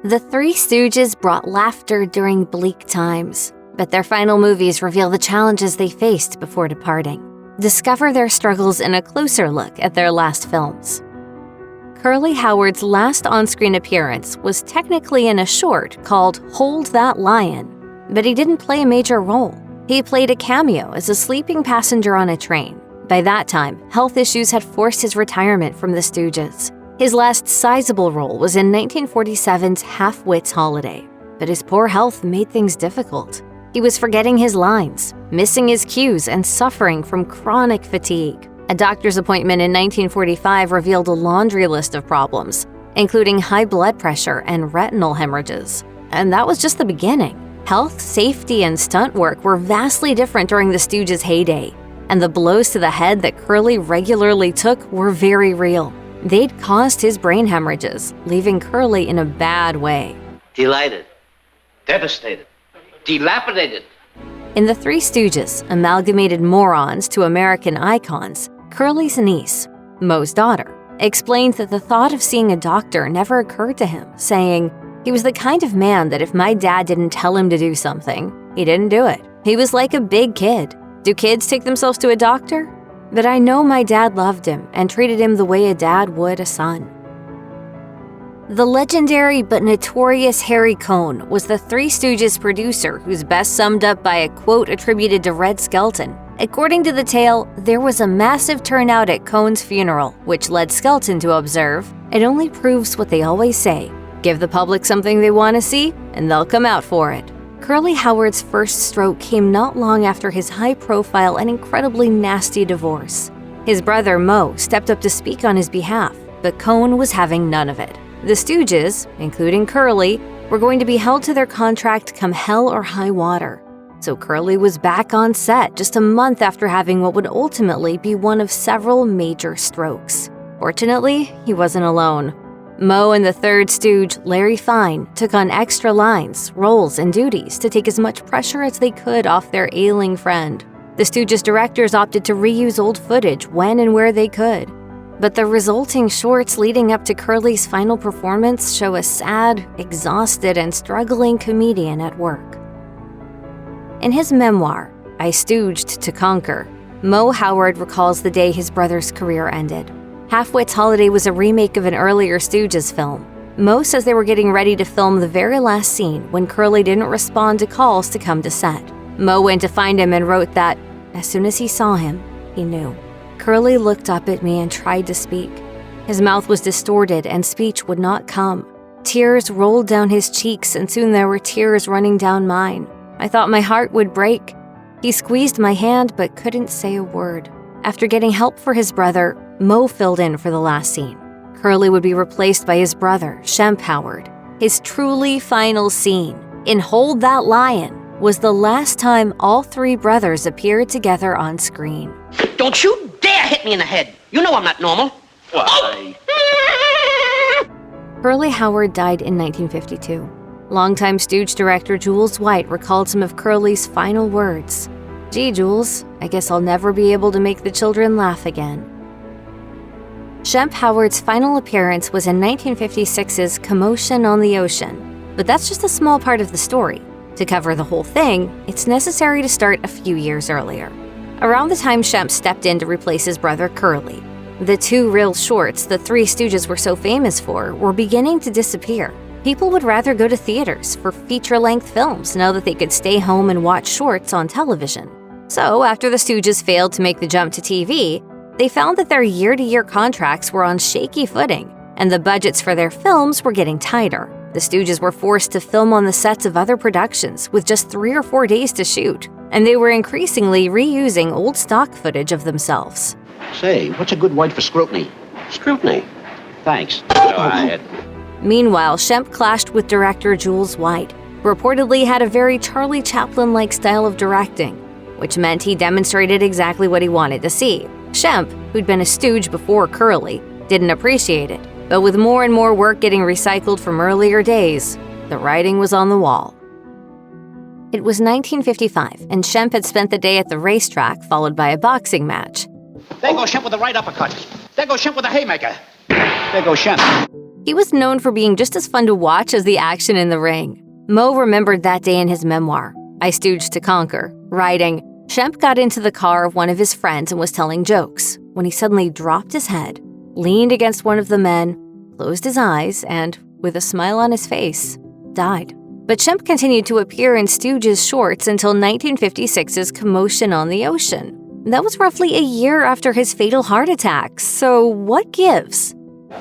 The Three Stooges brought laughter during bleak times, but their final movies reveal the challenges they faced before departing. Discover their struggles in a closer look at their last films. Curly Howard's last on-screen appearance was technically in a short called Hold That Lion, but he didn't play a major role. He played a cameo as a sleeping passenger on a train. By that time, health issues had forced his retirement from the Stooges. His last sizable role was in 1947's Half-Wits Holiday, but his poor health made things difficult. He was forgetting his lines, missing his cues, and suffering from chronic fatigue. A doctor's appointment in 1945 revealed a laundry list of problems, including high blood pressure and retinal hemorrhages. And that was just the beginning. Health, safety, and stunt work were vastly different during the Stooges' heyday, and the blows to the head that Curly regularly took were very real. They'd caused his brain hemorrhages, leaving Curly in a bad way. Delighted. Devastated. Dilapidated. In The Three Stooges, amalgamated morons to American icons, Curly's niece, Moe's daughter, explained that the thought of seeing a doctor never occurred to him, saying, "He was the kind of man that if my dad didn't tell him to do something, he didn't do it. He was like a big kid. Do kids take themselves to a doctor? But I know my dad loved him and treated him the way a dad would a son." The legendary but notorious Harry Cohn was the Three Stooges producer who's best summed up by a quote attributed to Red Skelton. According to the tale, there was a massive turnout at Cohn's funeral, which led Skelton to observe, "It only proves what they always say. Give the public something they want to see, and they'll come out for it." Curly Howard's first stroke came not long after his high-profile and incredibly nasty divorce. His brother Moe stepped up to speak on his behalf, but Cohn was having none of it. The Stooges, including Curly, were going to be held to their contract come hell or high water. So Curly was back on set just a month after having what would ultimately be one of several major strokes. Fortunately, he wasn't alone. Moe and the third Stooge, Larry Fine, took on extra lines, roles, and duties to take as much pressure as they could off their ailing friend. The Stooges directors opted to reuse old footage when and where they could. But the resulting shorts leading up to Curly's final performance show a sad, exhausted, and struggling comedian at work. In his memoir, I Stooged to Conquer, Moe Howard recalls the day his brother's career ended. Half-Wits Holiday was a remake of an earlier Stooges film. Moe says they were getting ready to film the very last scene when Curly didn't respond to calls to come to set. Moe went to find him and wrote that, as soon as he saw him, he knew. Curly looked up at me and tried to speak. His mouth was distorted and speech would not come. Tears rolled down his cheeks and soon there were tears running down mine. I thought my heart would break. He squeezed my hand but couldn't say a word. After getting help for his brother, Moe filled in for the last scene. Curly would be replaced by his brother, Shemp Howard. His truly final scene, in Hold That Lion, was the last time all three brothers appeared together on screen. Don't you dare hit me in the head. You know I'm not normal. Why? Curly Howard died in 1952. Longtime Stooge director Jules White recalled some of Curly's final words. "Gee, Jules, I guess I'll never be able to make the children laugh again." Shemp Howard's final appearance was in 1956's Commotion on the Ocean, but that's just a small part of the story. To cover the whole thing, it's necessary to start a few years earlier. Around the time Shemp stepped in to replace his brother Curly, the two real shorts the Three Stooges were so famous for were beginning to disappear. People would rather go to theaters for feature-length films now that they could stay home and watch shorts on television. So, after the Stooges failed to make the jump to TV, they found that their year-to-year contracts were on shaky footing, and the budgets for their films were getting tighter. The Stooges were forced to film on the sets of other productions with just 3 or 4 days to shoot, and they were increasingly reusing old stock footage of themselves. Say, what's a good word for scrutiny? Scrutiny. Thanks. Meanwhile, Shemp clashed with director Jules White, who reportedly had a very Charlie Chaplin-like style of directing, which meant he demonstrated exactly what he wanted to see. Shemp, who'd been a Stooge before Curly, didn't appreciate it, but with more and more work getting recycled from earlier days, the writing was on the wall. It was 1955, and Shemp had spent the day at the racetrack, followed by a boxing match. There goes Shemp with the right uppercut. There goes Shemp with the haymaker. There goes Shemp. He was known for being just as fun to watch as the action in the ring. Moe remembered that day in his memoir, I Stooged to Conquer, writing, Shemp got into the car of one of his friends and was telling jokes when he suddenly dropped his head, leaned against one of the men, closed his eyes, and, with a smile on his face, died. But Shemp continued to appear in Stooge's shorts until 1956's Commotion on the Ocean. That was roughly a year after his fatal heart attack, so what gives?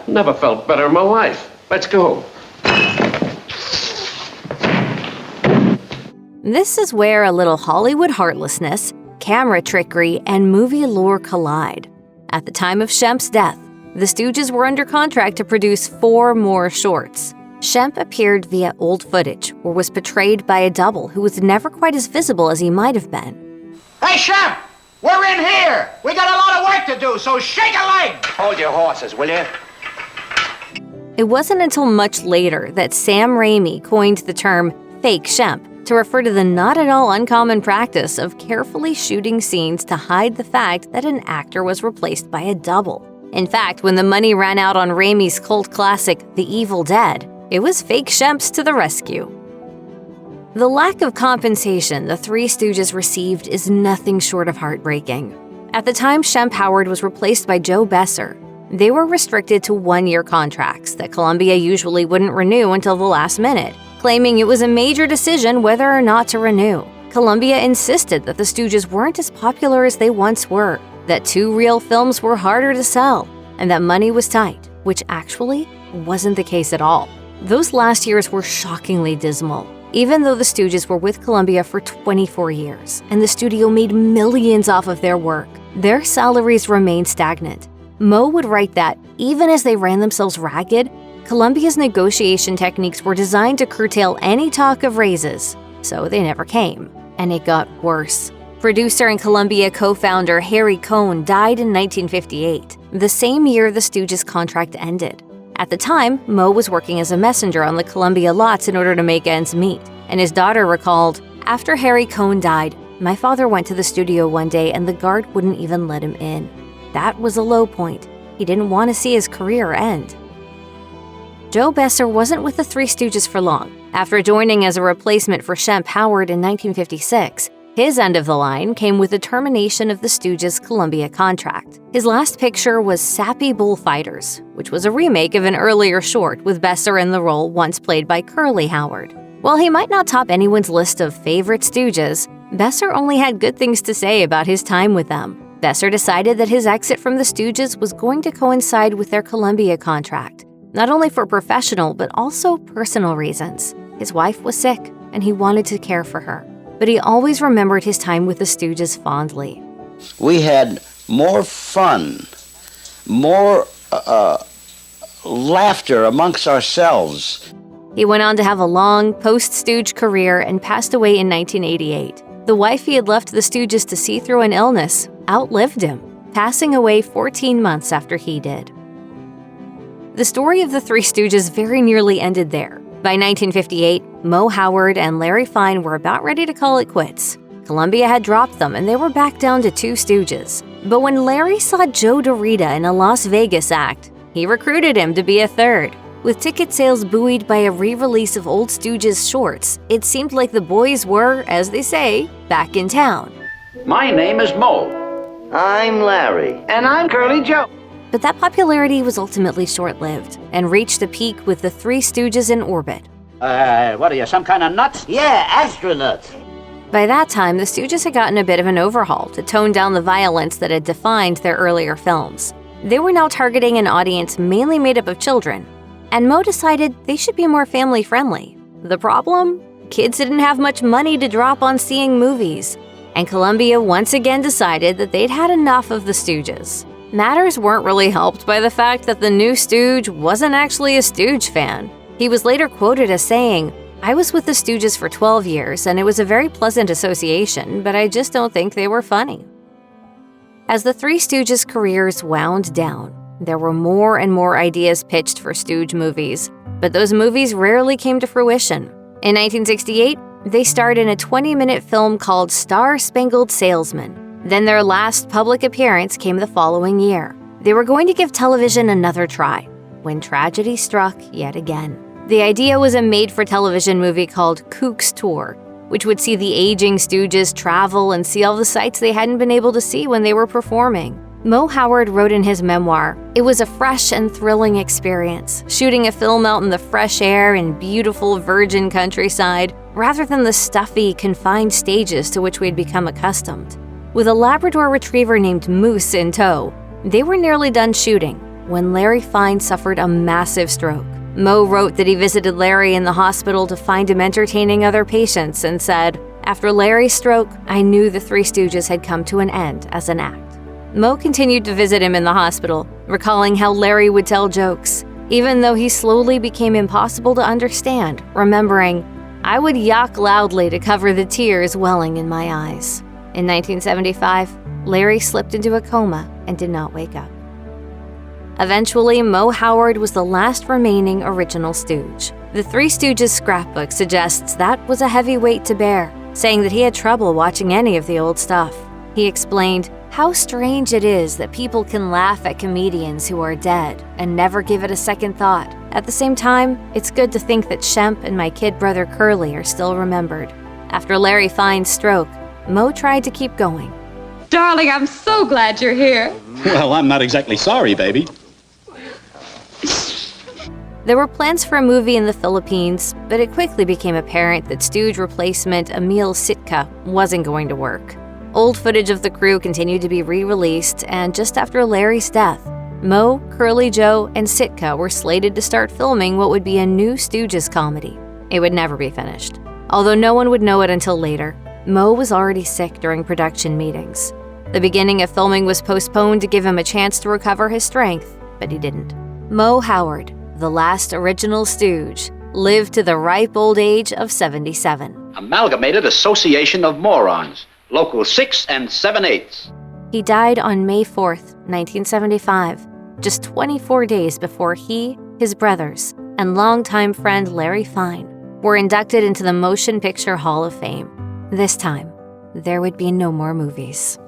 Never felt better in my life. Let's go. This is where a little Hollywood heartlessness, camera trickery, and movie lore collide. At the time of Shemp's death, the Stooges were under contract to produce 4 more shorts. Shemp appeared via old footage or was portrayed by a double who was never quite as visible as he might have been. Hey, Shemp! We're in here! We got a lot of work to do, so shake a leg! Hold your horses, will you? It wasn't until much later that Sam Raimi coined the term fake Shemp to refer to the not at all uncommon practice of carefully shooting scenes to hide the fact that an actor was replaced by a double. In fact, when the money ran out on Raimi's cult classic The Evil Dead, it was fake Shemps to the rescue. The lack of compensation the Three Stooges received is nothing short of heartbreaking. At the time Shemp Howard was replaced by Joe Besser, they were restricted to 1-year contracts that Columbia usually wouldn't renew until the last minute, claiming it was a major decision whether or not to renew. Columbia insisted that the Stooges weren't as popular as they once were, that 2 reel films were harder to sell, and that money was tight, which actually wasn't the case at all. Those last years were shockingly dismal. Even though the Stooges were with Columbia for 24 years, and the studio made millions off of their work, their salaries remained stagnant. Moe would write that, even as they ran themselves ragged, Columbia's negotiation techniques were designed to curtail any talk of raises, so they never came. And it got worse. Producer and Columbia co-founder Harry Cohn died in 1958, the same year the Stooges' contract ended. At the time, Moe was working as a messenger on the Columbia lots in order to make ends meet, and his daughter recalled, after Harry Cohn died, my father went to the studio one day and the guard wouldn't even let him in. That was a low point. He didn't want to see his career end. Joe Besser wasn't with the Three Stooges for long. After joining as a replacement for Shemp Howard in 1956, his end of the line came with the termination of the Stooges' Columbia contract. His last picture was Sappy Bullfighters, which was a remake of an earlier short with Besser in the role once played by Curly Howard. While he might not top anyone's list of favorite Stooges, Besser only had good things to say about his time with them. Besser decided that his exit from the Stooges was going to coincide with their Columbia contract, not only for professional but also personal reasons. His wife was sick, and he wanted to care for her. But he always remembered his time with the Stooges fondly. We had more fun, more laughter amongst ourselves. He went on to have a long post-Stooge career and passed away in 1988. The wife he had left the Stooges to see through an illness outlived him, passing away 14 months after he did. The story of the Three Stooges very nearly ended there. By 1958, Moe Howard and Larry Fine were about ready to call it quits. Columbia had dropped them and they were back down to 2 Stooges. But when Larry saw Joe DeRita in a Las Vegas act, he recruited him to be a third. With ticket sales buoyed by a re-release of old Stooges shorts, it seemed like the boys were, as they say, back in town. My name is Moe. I'm Larry. And I'm Curly Joe. But that popularity was ultimately short-lived and reached a peak with the Three Stooges in orbit. What are you, some kind of nuts? Yeah, astronauts. By that time, the Stooges had gotten a bit of an overhaul to tone down the violence that had defined their earlier films. They were now targeting an audience mainly made up of children, and Moe decided they should be more family-friendly. The problem? Kids didn't have much money to drop on seeing movies, and Columbia once again decided that they'd had enough of the Stooges. Matters weren't really helped by the fact that the new Stooge wasn't actually a Stooge fan. He was later quoted as saying, "I was with the Stooges for 12 years and it was a very pleasant association, but I just don't think they were funny." As the Three Stooges' careers wound down, there were more and more ideas pitched for Stooge movies, but those movies rarely came to fruition. In 1968, they starred in a 20-minute film called Star Spangled Salesman. Then their last public appearance came the following year. They were going to give television another try. when tragedy struck yet again. The idea was a made-for-television movie called Kook's Tour, which would see the aging Stooges travel and see all the sights they hadn't been able to see when they were performing. Mo Howard wrote in his memoir, "It was a fresh and thrilling experience, shooting a film out in the fresh air and beautiful virgin countryside, rather than the stuffy, confined stages to which we had become accustomed." With a Labrador retriever named Moose in tow, they were nearly done shooting when Larry Fine suffered a massive stroke. Mo wrote that he visited Larry in the hospital to find him entertaining other patients and said, "After Larry's stroke, I knew the Three Stooges had come to an end as an act." Mo continued to visit him in the hospital, recalling how Larry would tell jokes, even though he slowly became impossible to understand, remembering, "I would yak loudly to cover the tears welling in my eyes." In 1975, Larry slipped into a coma and did not wake up. Eventually, Mo Howard was the last remaining original Stooge. The Three Stooges scrapbook suggests that was a heavy weight to bear, saying that he had trouble watching any of the old stuff. He explained, "How strange it is that people can laugh at comedians who are dead and never give it a second thought. At the same time, it's good to think that Shemp and my kid brother Curly are still remembered." After Larry Fine's stroke, Mo tried to keep going. Darling, I'm so glad you're here. Well, I'm not exactly sorry, baby. There were plans for a movie in the Philippines, but it quickly became apparent that Stooge replacement Emil Sitka wasn't going to work. Old footage of the crew continued to be re-released, and just after Larry's death, Mo, Curly Joe, and Sitka were slated to start filming what would be a new Stooges comedy. It would never be finished. Although no one would know it until later, Mo was already sick during production meetings. The beginning of filming was postponed to give him a chance to recover his strength, but he didn't. Mo Howard, the last original Stooge, lived to the ripe old age of 77. Amalgamated Association of Morons, Local 6 and 7/8. He died on May 4th, 1975, just 24 days before he, his brothers, and longtime friend Larry Fine were inducted into the Motion Picture Hall of Fame. This time, there would be no more movies.